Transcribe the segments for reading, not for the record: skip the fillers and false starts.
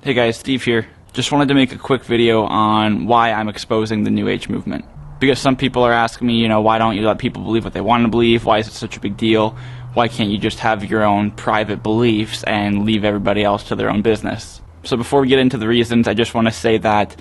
Hey guys, Steve here. Just wanted to make a quick video on why I'm exposing the New Age movement. Because some people are asking me, why don't you let people believe what they want to believe? Why is it such a big deal? Why can't you just have your own private beliefs and leave everybody else to their own business? So before we get into the reasons, I just want to say that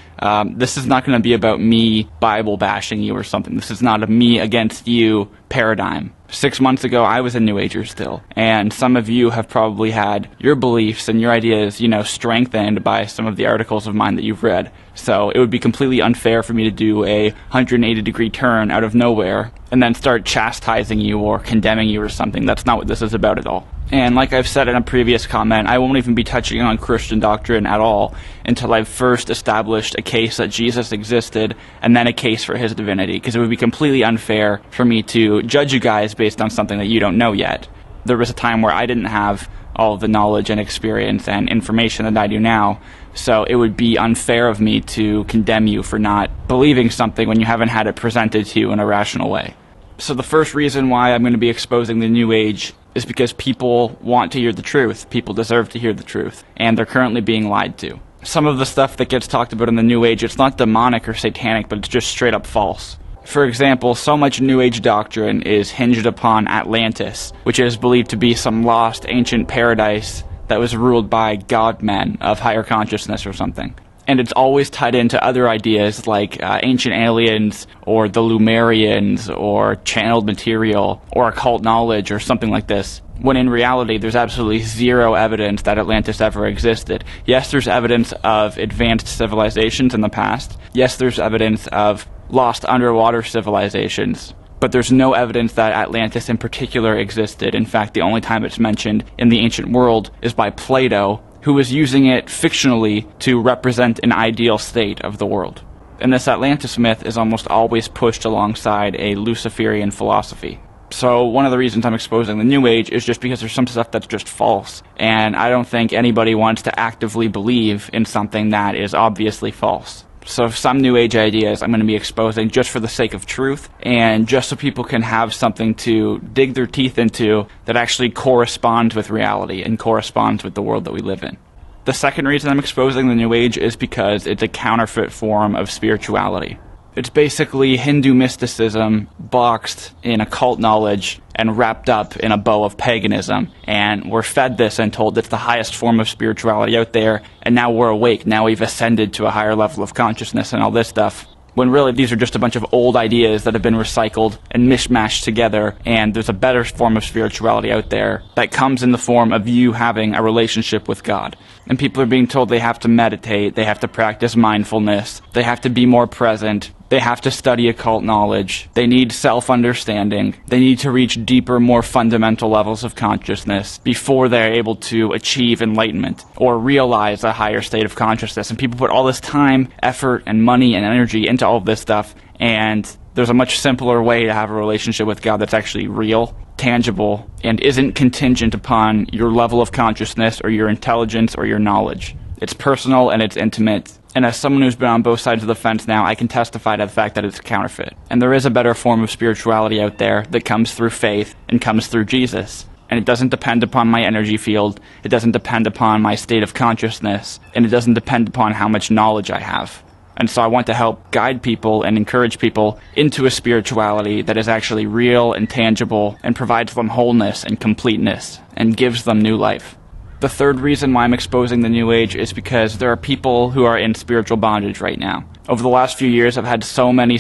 this is not going to be about me Bible bashing you or something. This is not a me against you paradigm. 6 months ago, I was a New Ager still, and some of you have probably had your beliefs and your ideas, strengthened by some of the articles of mine that you've read. So it would be completely unfair for me to do a 180-degree turn out of nowhere and then start chastising you or condemning you or something. That's not what this is about at all. And like I've said in a previous comment, I won't even be touching on Christian doctrine at all until I've first established a case that Jesus existed and then a case for his divinity, because it would be completely unfair for me to judge you guys based on something that you don't know yet. There was a time where I didn't have all of the knowledge and experience and information that I do now, so it would be unfair of me to condemn you for not believing something when you haven't had it presented to you in a rational way. So the first reason why I'm going to be exposing the New Age is because people want to hear the truth. People deserve to hear the truth, and they're currently being lied to. Some of the stuff that gets talked about in the New Age, it's not demonic or satanic, but it's just straight up false. For example, so much New Age doctrine is hinged upon Atlantis, which is believed to be some lost ancient paradise that was ruled by god-men of higher consciousness or something. And it's always tied into other ideas like ancient aliens or the Lumerians or channeled material or occult knowledge or something like this, when in reality there's absolutely zero evidence that Atlantis ever existed. Yes, there's evidence of advanced civilizations in the past. Yes, there's evidence of lost underwater civilizations. But there's no evidence that Atlantis in particular existed. In fact, the only time it's mentioned in the ancient world is by Plato, who was using it fictionally to represent an ideal state of the world. And this Atlantis myth is almost always pushed alongside a Luciferian philosophy. So one of the reasons I'm exposing the New Age is just because there's some stuff that's just false. And I don't think anybody wants to actively believe in something that is obviously false. So some New Age ideas I'm going to be exposing just for the sake of truth and just so people can have something to dig their teeth into that actually corresponds with reality and corresponds with the world that we live in. The second reason I'm exposing the New Age is because it's a counterfeit form of spirituality. It's basically Hindu mysticism boxed in occult knowledge and wrapped up in a bow of paganism. And we're fed this and told it's the highest form of spirituality out there, and now we're awake, now we've ascended to a higher level of consciousness and all this stuff. When really these are just a bunch of old ideas that have been recycled and mishmashed together, and there's a better form of spirituality out there that comes in the form of you having a relationship with God. And people are being told they have to meditate, they have to practice mindfulness, they have to be more present, they have to study occult knowledge, they need self-understanding, they need to reach deeper, more fundamental levels of consciousness before they're able to achieve enlightenment or realize a higher state of consciousness. And people put all this time, effort, and money and energy into all of this stuff, and there's a much simpler way to have a relationship with God that's actually real, tangible, and isn't contingent upon your level of consciousness or your intelligence or your knowledge. It's personal and it's intimate. And as someone who's been on both sides of the fence now, I can testify to the fact that it's a counterfeit. And there is a better form of spirituality out there that comes through faith and comes through Jesus. And it doesn't depend upon my energy field, it doesn't depend upon my state of consciousness, and it doesn't depend upon how much knowledge I have. And so I want to help guide people and encourage people into a spirituality that is actually real and tangible and provides them wholeness and completeness and gives them new life. The third reason why I'm exposing the New Age is because there are people who are in spiritual bondage right now. Over the last few years, I've had so many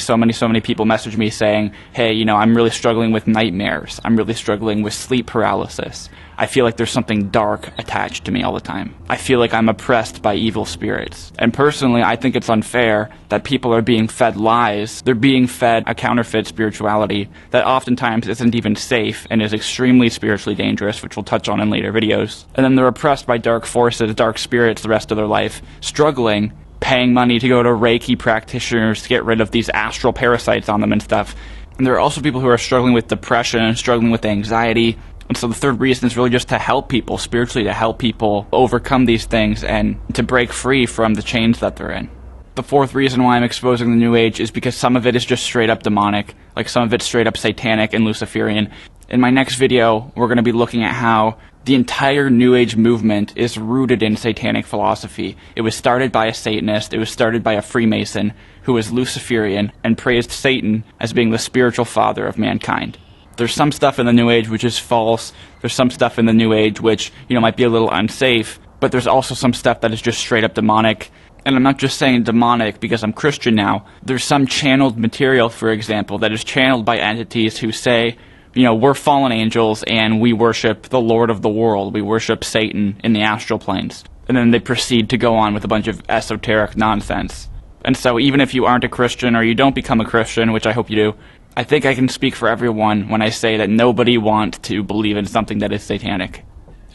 people message me saying, hey, I'm really struggling with nightmares. I'm really struggling with sleep paralysis. I feel like there's something dark attached to me all the time. I feel like I'm oppressed by evil spirits. And personally, I think it's unfair that people are being fed lies. They're being fed a counterfeit spirituality that oftentimes isn't even safe and is extremely spiritually dangerous, which we'll touch on in later videos. And then they're oppressed by dark forces, dark spirits the rest of their life, struggling, paying money to go to Reiki practitioners to get rid of these astral parasites on them and stuff. And there are also people who are struggling with depression, struggling with anxiety. And so the third reason is really just to help people, spiritually to help people overcome these things and to break free from the chains that they're in. The fourth reason why I'm exposing the New Age is because some of it is just straight up demonic, like some of it's straight up satanic and Luciferian. In my next video, we're going to be looking at how The entire New Age movement is rooted in satanic philosophy. It was started by a Satanist, it was started by a Freemason who was Luciferian and praised Satan as being the spiritual father of mankind. There's some stuff in the New Age which is false, there's some stuff in the New Age which, might be a little unsafe, but there's also some stuff that is just straight up demonic. And I'm not just saying demonic because I'm Christian now. There's some channeled material, for example, that is channeled by entities who say, we're fallen angels and we worship the Lord of the world. We worship Satan in the astral planes. And then they proceed to go on with a bunch of esoteric nonsense. And so even if you aren't a Christian or you don't become a Christian, which I hope you do, I think I can speak for everyone when I say that nobody wants to believe in something that is satanic.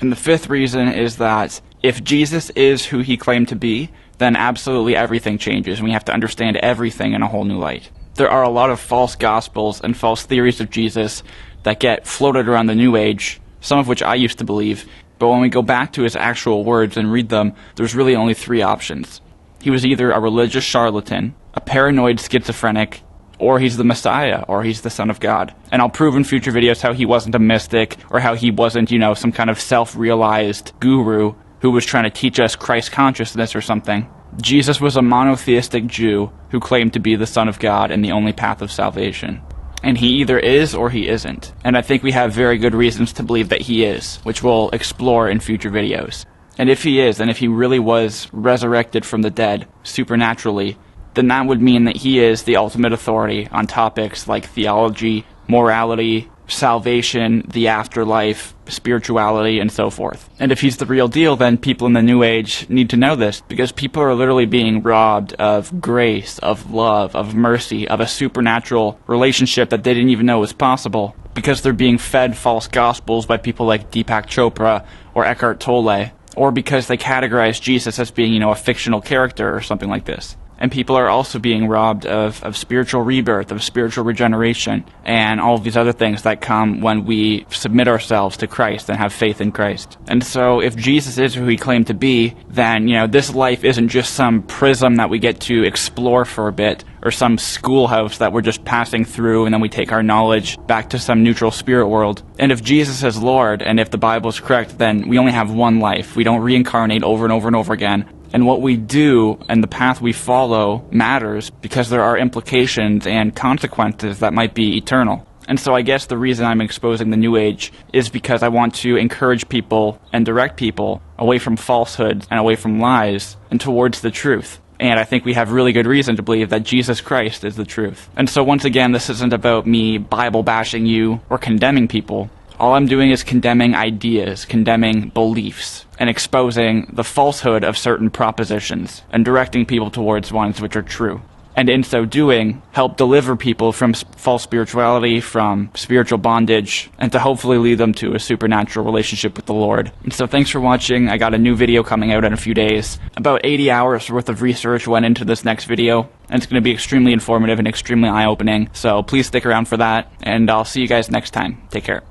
And the fifth reason is that if Jesus is who he claimed to be, then absolutely everything changes and we have to understand everything in a whole new light. There are a lot of false gospels and false theories of Jesus that get floated around the New Age, some of which I used to believe, but when we go back to his actual words and read them, there's really only three options. He was either a religious charlatan, a paranoid schizophrenic, or he's the Messiah, or he's the Son of God. And I'll prove in future videos how he wasn't a mystic, or how he wasn't, some kind of self-realized guru who was trying to teach us Christ consciousness or something. Jesus was a monotheistic Jew who claimed to be the Son of God and the only path of salvation. And he either is or he isn't. And I think we have very good reasons to believe that he is, which we'll explore in future videos. And if he is, and if he really was resurrected from the dead, supernaturally, then that would mean that he is the ultimate authority on topics like theology, morality, salvation, the afterlife, spirituality, and so forth. And if he's the real deal, then people in the New Age need to know this, because people are literally being robbed of grace, of love, of mercy, of a supernatural relationship that they didn't even know was possible, because they're being fed false gospels by people like Deepak Chopra or Eckhart Tolle, or because they categorize Jesus as being, a fictional character or something like this. And people are also being robbed of spiritual rebirth, of spiritual regeneration, and all of these other things that come when we submit ourselves to Christ and have faith in Christ. And so if Jesus is who he claimed to be, then, this life isn't just some prism that we get to explore for a bit, or some schoolhouse that we're just passing through and then we take our knowledge back to some neutral spirit world. And if Jesus is Lord, and if the Bible is correct, then we only have one life. We don't reincarnate over and over and over again. And what we do and the path we follow matters because there are implications and consequences that might be eternal. And so I guess the reason I'm exposing the New Age is because I want to encourage people and direct people away from falsehoods and away from lies and towards the truth. And I think we have really good reason to believe that Jesus Christ is the truth. And so once again, this isn't about me Bible bashing you or condemning people. All I'm doing is condemning ideas, condemning beliefs, and exposing the falsehood of certain propositions, and directing people towards ones which are true. And in so doing, help deliver people from false spirituality, from spiritual bondage, and to hopefully lead them to a supernatural relationship with the Lord. And so thanks for watching. I got a new video coming out in a few days. About 80 hours worth of research went into this next video, and it's going to be extremely informative and extremely eye-opening. So please stick around for that, and I'll see you guys next time. Take care.